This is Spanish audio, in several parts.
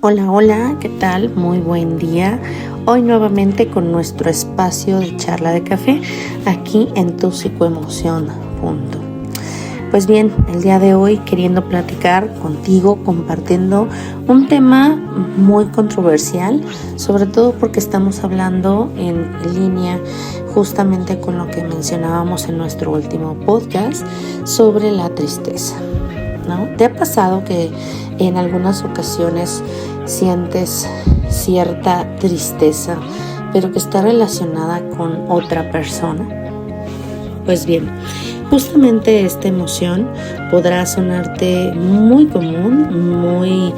Hola, hola, ¿qué tal? Muy buen día. Hoy nuevamente con nuestro espacio de charla de café aquí en Tu Psicoemoción. Pues bien, el día de hoy queriendo platicar contigo, compartiendo un tema muy controversial, sobre todo porque estamos hablando en línea justamente con lo que mencionábamos en nuestro último podcast sobre la tristeza, ¿no? ¿Te ha pasado que en algunas ocasiones sientes cierta tristeza, pero que está relacionada con otra persona? Pues bien, justamente esta emoción podrá sonarte muy común, muy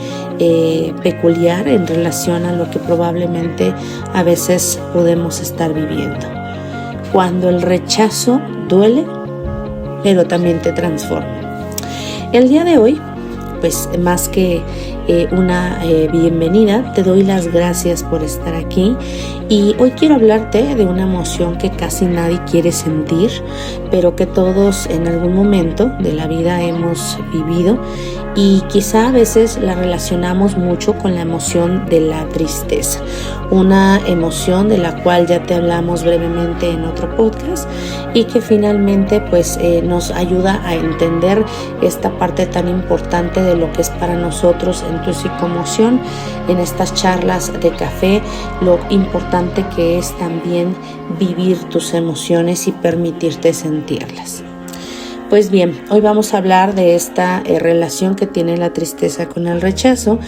peculiar en relación a lo que probablemente a veces podemos estar viviendo. Cuando el rechazo duele, pero también te transforma. El día de hoy, pues más que una bienvenida, te doy las gracias por estar aquí y hoy quiero hablarte de una emoción que casi nadie quiere sentir, pero que todos en algún momento de la vida hemos vivido y quizá a veces la relacionamos mucho con la emoción de la tristeza, una emoción de la cual ya te hablamos brevemente en otro podcast y que finalmente pues nos ayuda a entender esta parte tan importante de lo que es para nosotros en Tu Psicoemoción, en estas charlas de café, lo importante que es también vivir tus emociones y permitirte sentirlas. Pues bien, hoy vamos a hablar de esta relación que tiene la tristeza con el rechazo,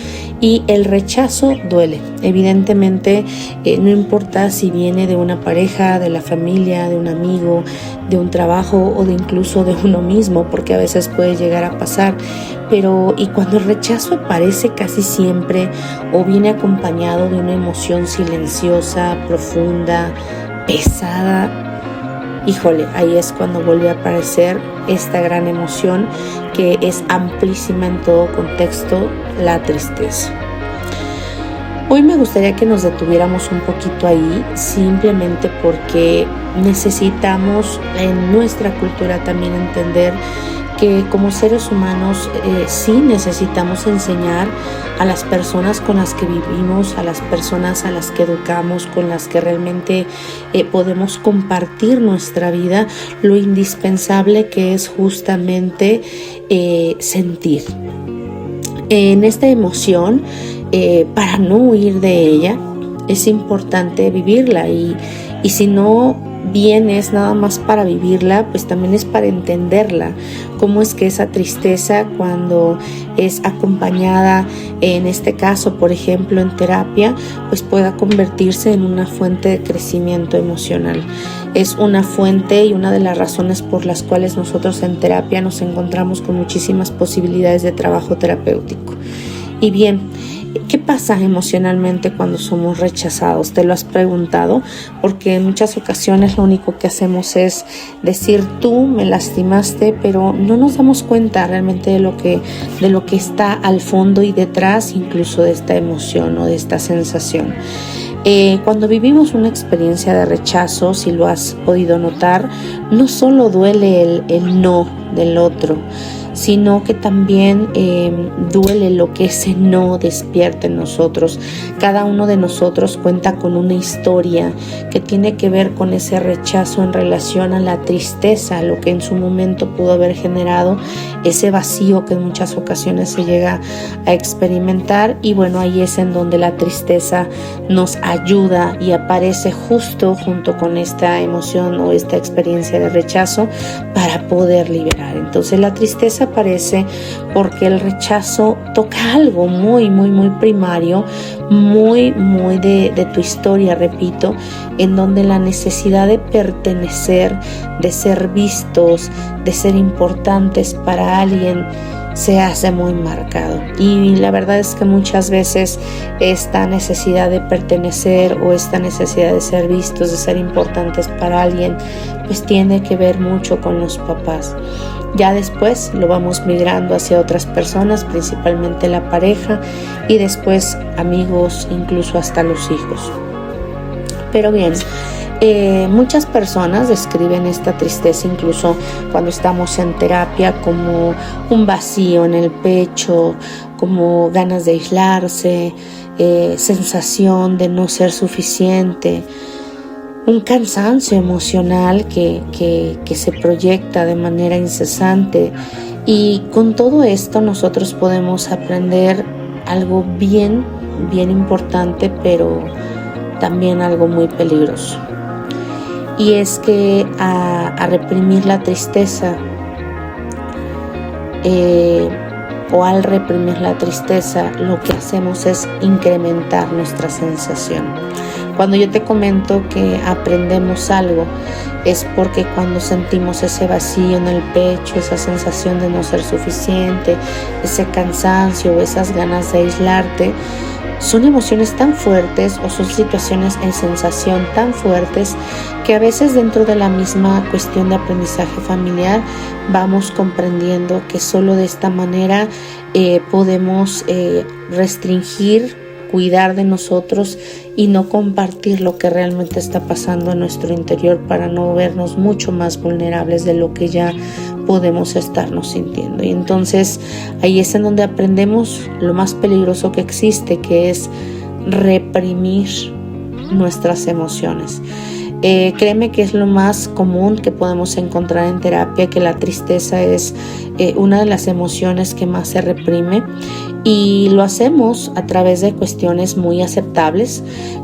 y el rechazo duele. Evidentemente, no importa si viene de una pareja, de la familia, de un amigo, de un trabajo o de incluso de uno mismo, porque a veces puede llegar a pasar. Y cuando el rechazo aparece casi siempre o viene acompañado de una emoción silenciosa, profunda, pesada, híjole, ahí es cuando vuelve a aparecer esta gran emoción que es amplísima en todo contexto, la tristeza. Hoy me gustaría que nos detuviéramos un poquito ahí, simplemente porque necesitamos en nuestra cultura también entender que como seres humanos sí necesitamos enseñar a las personas con las que vivimos, a las personas a las que educamos, con las que realmente podemos compartir nuestra vida, lo indispensable que es justamente sentir. En esta emoción, para no huir de ella, es importante vivirla y si no bien es nada más para vivirla, pues también es para entenderla, cómo es que esa tristeza, cuando es acompañada, en este caso por ejemplo en terapia, pues pueda convertirse en una fuente de crecimiento emocional. Es una fuente y una de las razones por las cuales nosotros en terapia nos encontramos con muchísimas posibilidades de trabajo terapéutico. Y bien, ¿qué pasa emocionalmente cuando somos rechazados? ¿Te lo has preguntado? Porque en muchas ocasiones lo único que hacemos es decir, tú me lastimaste, pero no nos damos cuenta realmente de lo que está al fondo y detrás incluso de esta emoción o de esta sensación. Cuando vivimos una experiencia de rechazo, si lo has podido notar, no solo duele el no del otro, sino que también duele lo que ese no despierta en nosotros. Cada uno de nosotros cuenta con una historia que tiene que ver con ese rechazo en relación a la tristeza, lo que en su momento pudo haber generado ese vacío que en muchas ocasiones se llega a experimentar. Y bueno, ahí es en donde la tristeza nos ayuda y aparece justo junto con esta emoción o esta experiencia de rechazo para poder liberar. Entonces la tristeza aparece porque el rechazo toca algo muy, muy, muy primario, muy, muy de tu historia, repito, en donde la necesidad de pertenecer, de ser vistos, de ser importantes para alguien, se hace muy marcado. Y la verdad es que muchas veces esta necesidad de pertenecer o esta necesidad de ser vistos, de ser importantes para alguien, pues tiene que ver mucho con los papás. Ya después lo vamos migrando hacia otras personas, principalmente la pareja, y después amigos, incluso hasta los hijos. Pero bien, Muchas personas describen esta tristeza incluso cuando estamos en terapia como un vacío en el pecho, como ganas de aislarse, sensación de no ser suficiente, un cansancio emocional que se proyecta de manera incesante. Y con todo esto nosotros podemos aprender algo bien importante, pero también algo muy peligroso. Y es que a reprimir la tristeza o al reprimir la tristeza, lo que hacemos es incrementar nuestra sensación. Cuando yo te comento que aprendemos algo, es porque cuando sentimos ese vacío en el pecho, esa sensación de no ser suficiente, ese cansancio, esas ganas de aislarte, son emociones tan fuertes o son situaciones en sensación tan fuertes que a veces dentro de la misma cuestión de aprendizaje familiar vamos comprendiendo que solo de esta manera podemos restringir, cuidar de nosotros y no compartir lo que realmente está pasando en nuestro interior para no vernos mucho más vulnerables de lo que ya podemos estarnos sintiendo. Y entonces ahí es en donde aprendemos lo más peligroso que existe, que es reprimir nuestras emociones. Créeme que es lo más común que podemos encontrar en terapia, que la tristeza es una de las emociones que más se reprime, y lo hacemos a través de cuestiones muy aceptables,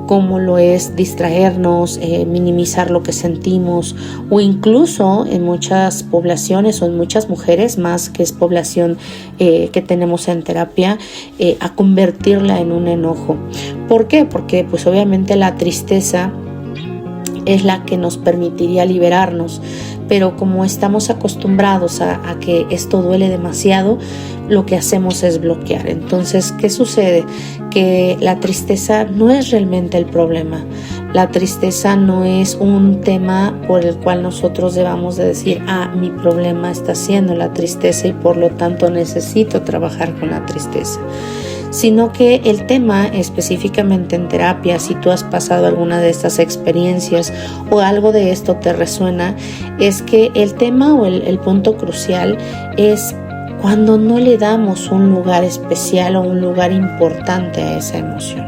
como lo es distraernos, minimizar lo que sentimos, o incluso en muchas poblaciones o en muchas mujeres, más que es población que tenemos en terapia, a convertirla en un enojo. ¿Por qué? Porque pues obviamente la tristeza es la que nos permitiría liberarnos, pero como estamos acostumbrados a que esto duele demasiado, lo que hacemos es bloquear. Entonces, ¿qué sucede? Que la tristeza no es realmente el problema. La tristeza no es un tema por el cual nosotros debamos de decir, mi problema está siendo la tristeza y por lo tanto necesito trabajar con la tristeza. Sino que el tema específicamente en terapia, si tú has pasado alguna de estas experiencias o algo de esto te resuena, es que el tema o el punto crucial es cuando no le damos un lugar especial o un lugar importante a esa emoción.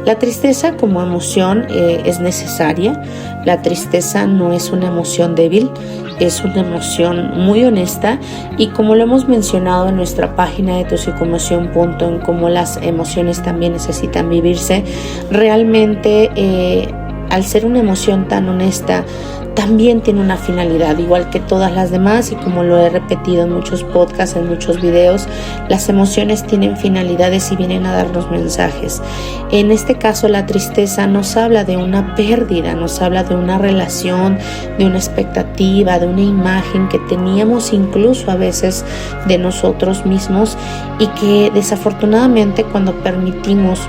La tristeza como emoción es necesaria. La tristeza no es una emoción débil, es una emoción muy honesta, y como lo hemos mencionado en nuestra página de tupsicoemoción.com, en cómo las emociones también necesitan vivirse, realmente al ser una emoción tan honesta, también tiene una finalidad, igual que todas las demás, y como lo he repetido en muchos podcasts, en muchos videos, las emociones tienen finalidades y vienen a darnos mensajes. En este caso, la tristeza nos habla de una pérdida, nos habla de una relación, de una expectativa, de una imagen que teníamos incluso a veces de nosotros mismos, y que desafortunadamente cuando permitimos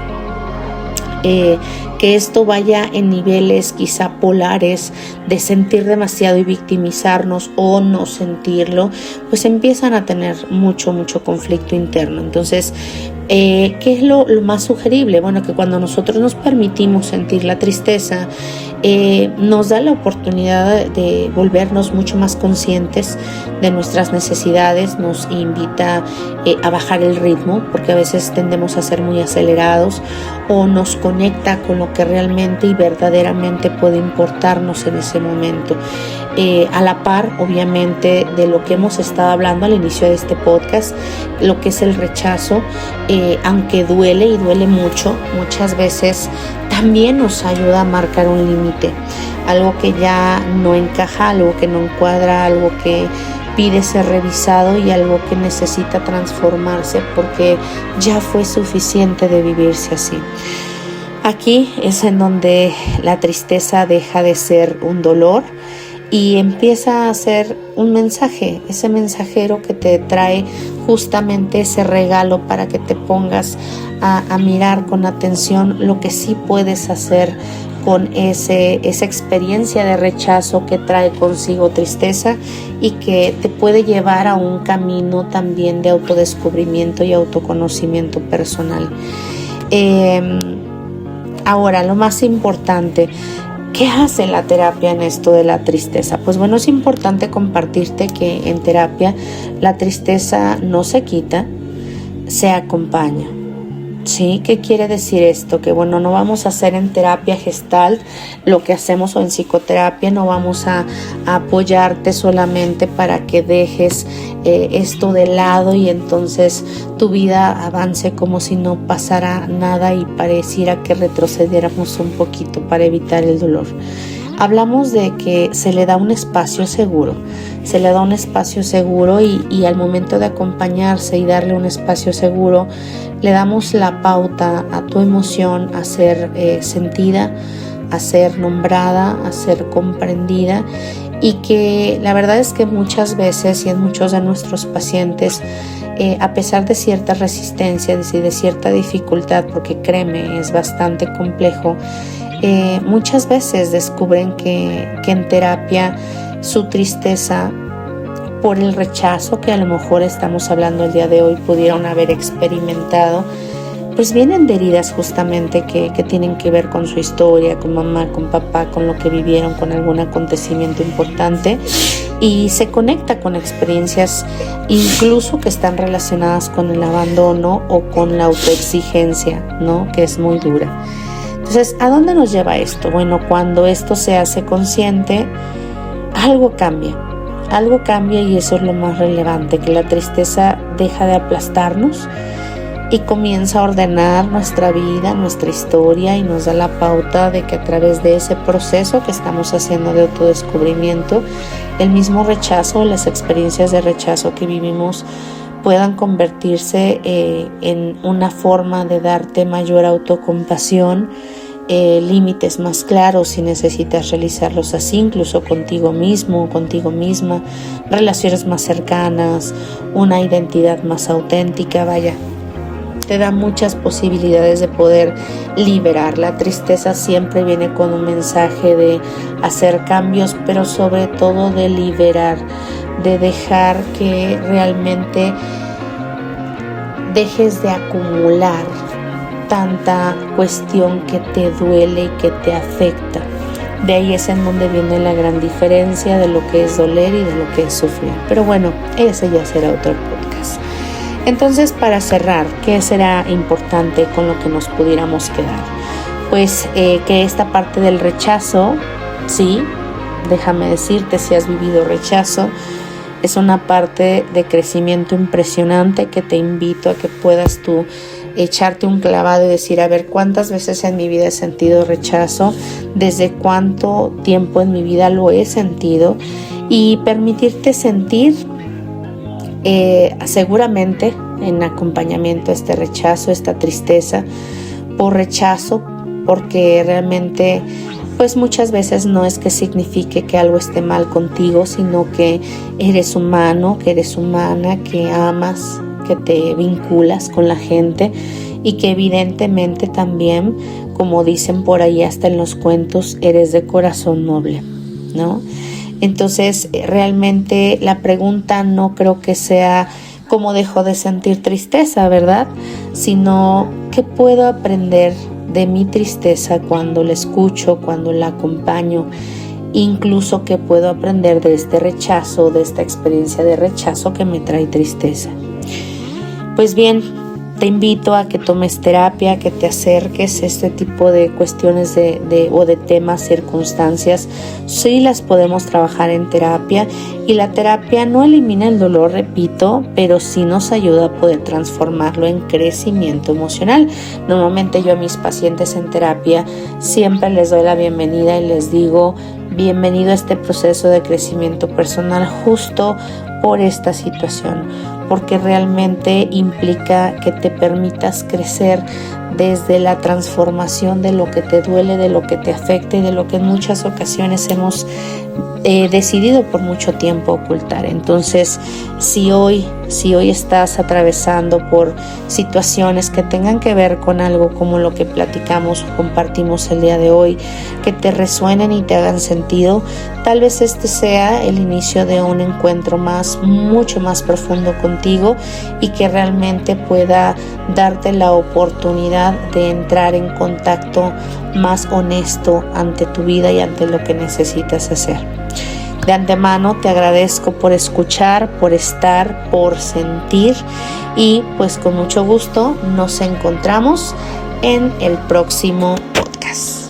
que esto vaya en niveles quizá polares de sentir demasiado y victimizarnos o no sentirlo, pues empiezan a tener mucho conflicto interno. Entonces, ¿qué es lo más sugerible? Bueno, que cuando nosotros nos permitimos sentir la tristeza, nos da la oportunidad de volvernos mucho más conscientes de nuestras necesidades, nos invita a bajar el ritmo, porque a veces tendemos a ser muy acelerados, o nos conecta con lo que realmente y verdaderamente puede importarnos en ese momento. A la par, obviamente, de lo que hemos estado hablando al inicio de este podcast, lo que es el rechazo, aunque duele y duele mucho, muchas veces también nos ayuda a marcar un límite, algo que ya no encaja, algo que no encuadra, algo que pide ser revisado y algo que necesita transformarse porque ya fue suficiente de vivirse así. Aquí es en donde la tristeza deja de ser un dolor y empieza a ser un mensaje, ese mensajero que te trae justamente ese regalo para que te pongas a mirar con atención lo que sí puedes hacer con esa experiencia de rechazo que trae consigo tristeza y que te puede llevar a un camino también de autodescubrimiento y autoconocimiento personal. Ahora, lo más importante, ¿Qué hace la terapia en esto de la tristeza? Pues bueno, es importante compartirte que en terapia la tristeza no se quita, se acompaña. ¿Sí? ¿Qué quiere decir esto? Que bueno, no vamos a hacer en terapia Gestalt lo que hacemos o en psicoterapia, no vamos a apoyarte solamente para que dejes esto de lado y entonces tu vida avance como si no pasara nada y pareciera que retrocediéramos un poquito para evitar el dolor. Hablamos de que se le da un espacio seguro, y al momento de acompañarse y darle un espacio seguro, le damos la pauta a tu emoción a ser sentida, a ser nombrada, a ser comprendida, y que la verdad es que muchas veces y en muchos de nuestros pacientes, a pesar de ciertas resistencias y de cierta dificultad, porque créeme, es bastante complejo, muchas veces descubren que en terapia su tristeza por el rechazo que a lo mejor estamos hablando el día de hoy pudieron haber experimentado, pues vienen de heridas justamente que tienen que ver con su historia, con mamá, con papá, con lo que vivieron, con algún acontecimiento importante, y se conecta con experiencias incluso que están relacionadas con el abandono o con la autoexigencia, ¿no? Que es muy dura. Entonces, ¿a dónde nos lleva esto? Bueno, cuando esto se hace consciente, algo cambia y eso es lo más relevante, que la tristeza deja de aplastarnos y comienza a ordenar nuestra vida, nuestra historia, y nos da la pauta de que a través de ese proceso que estamos haciendo de autodescubrimiento, el mismo rechazo, las experiencias de rechazo que vivimos puedan convertirse en una forma de darte mayor autocompasión, límites más claros si necesitas realizarlos así, incluso contigo mismo, contigo misma, relaciones más cercanas, una identidad más auténtica, vaya, te da muchas posibilidades de poder liberar. La tristeza siempre viene con un mensaje de hacer cambios, pero sobre todo de liberar, de dejar que realmente dejes de acumular tanta cuestión que te duele y que te afecta. De ahí es en donde viene la gran diferencia de lo que es doler y de lo que es sufrir. Pero bueno, ese ya será otro podcast. Entonces, para cerrar, ¿qué será importante con lo que nos pudiéramos quedar? Pues que esta parte del rechazo, sí, déjame decirte, si has vivido rechazo, es una parte de crecimiento impresionante que te invito a que puedas tú echarte un clavado y decir, a ver, ¿cuántas veces en mi vida he sentido rechazo? ¿Desde cuánto tiempo en mi vida lo he sentido? Y permitirte sentir seguramente en acompañamiento este rechazo, esta tristeza por rechazo, porque realmente pues muchas veces no es que signifique que algo esté mal contigo, sino que eres humano, que eres humana, que amas, que te vinculas con la gente y que evidentemente también, como dicen por ahí hasta en los cuentos, eres de corazón noble, ¿no? Entonces, realmente la pregunta no creo que sea cómo dejo de sentir tristeza, ¿verdad? Sino qué puedo aprender de mi tristeza cuando la escucho, cuando la acompaño, incluso qué puedo aprender de este rechazo, de esta experiencia de rechazo que me trae tristeza. Pues bien, te invito a que tomes terapia, que te acerques a este tipo de cuestiones o de temas, circunstancias. Sí las podemos trabajar en terapia, y la terapia no elimina el dolor, repito, pero sí nos ayuda a poder transformarlo en crecimiento emocional. Normalmente yo a mis pacientes en terapia siempre les doy la bienvenida y les digo, bienvenido a este proceso de crecimiento personal justo por esta situación, porque realmente implica que te permitas crecer desde la transformación de lo que te duele, de lo que te afecta y de lo que en muchas ocasiones hemos decidido por mucho tiempo ocultar. Entonces, si hoy Si hoy estás atravesando por situaciones que tengan que ver con algo como lo que platicamos o compartimos el día de hoy, que te resuenen y te hagan sentido, tal vez este sea el inicio de un encuentro mucho más profundo contigo y que realmente pueda darte la oportunidad de entrar en contacto más honesto ante tu vida y ante lo que necesitas hacer. De antemano te agradezco por escuchar, por estar, por sentir y pues con mucho gusto nos encontramos en el próximo podcast.